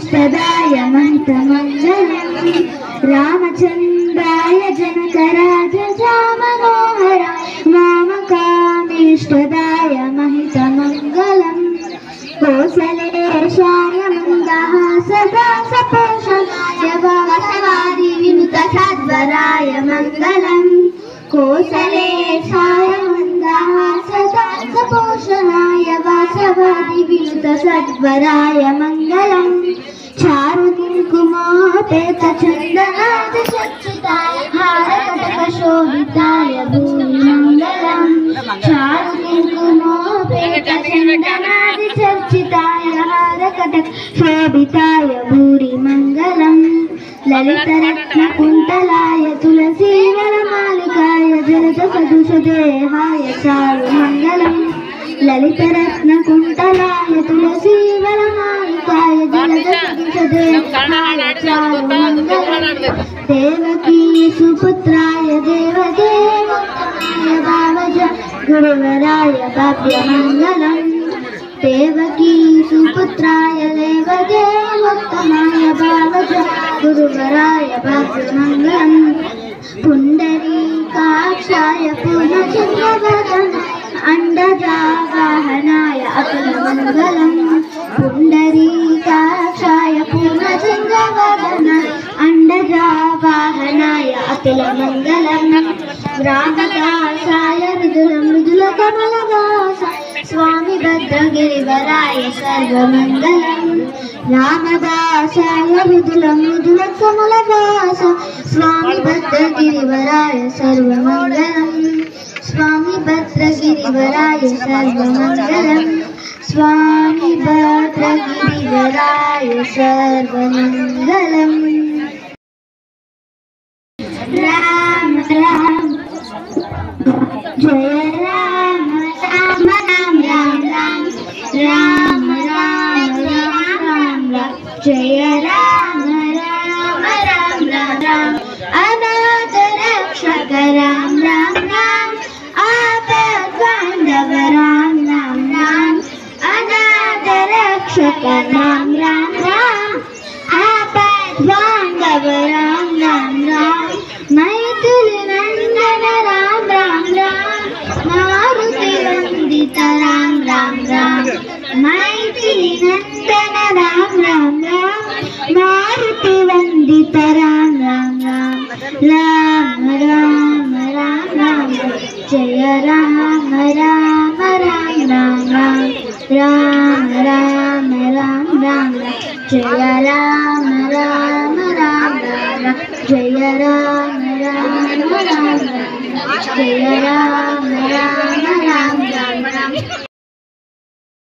इष्टदाय महितमङ्गलम् रामचन्द्राय जनकराजजामनोहराय वामकामीष्टदाय महितमङ्गलम् कौसलेशाय मन्दहासदासपोषणाय वासवादिविनुतसद्वराय मङ्गलम् कौसलेशाय मन्दहासदासपोषणाय वासवादिविनुतसद्वराय मङ्गलम् चारुनिकुमोपेतचन्दनादिसच्चिताय हारकटकशोभिताय भूरिमङ्गलम् चारुनिकुमोपेतचन्दनादिसच्चिताय हारकटकशोभिताय भूरिमङ्गलम् ललितरत्नकुण्तलाय तुलसीवनमालिकाय जलदसदृशदेहाय चारुमङ्गलम् ललितरत्नकुण्तलाय तुलसीवनमालिकाय जलदसदृशदेहाय चारुमङ्गलम् देवकी सुपुत्राय देवदेवोत्तमाय भावज गुरुवराय भव्यमङ्गलम् देवकी सुपुत्राय देवदेवोत्तमाय भावज गुरुवराय भव्यमङ्गलम् पुण्डरीकाक्षाय पूर्णचन्द्रवदनाय अण्डजावाहनाय अतुलमङ्गलम् पुण्डरीकाक्षाय पूर्णचन्द्रवदनाय अण्डजावाहनाय अतुलमङ्गलम् रामदासाय मृदुलकमलदासाय स्वामी भद्रगिरिवराय सर्वमङ्गलम् रामदासाय मृदुलकमलदासाय स्वामी भद्रगिरिवराय सर्वमङ्गलम् स्वामी भद्रगिरिवराय सर्वमङ्गलम् स्वामी भद्रगिरिवराय सर्वमङ्गलम् राम राम जय राम राम राम राम राम राम राम राम राम राम जय राम राम राम राम राम अनाथ रक्षक राम राम राम आपद बांधव राम राम राम अनाथ रक्षक राम राम राम आपद बांधव राम राम राम मैथिली नंदन राम राम राम मारुति वंदित राम राम राम मैथिली नंदन राम राम राम मारुति वंदित राम राम राम राम राम राम राम जय राम राम राम राम राम राम राम राम राम जय राम राम राम राम जय राम राम राम जय राम राम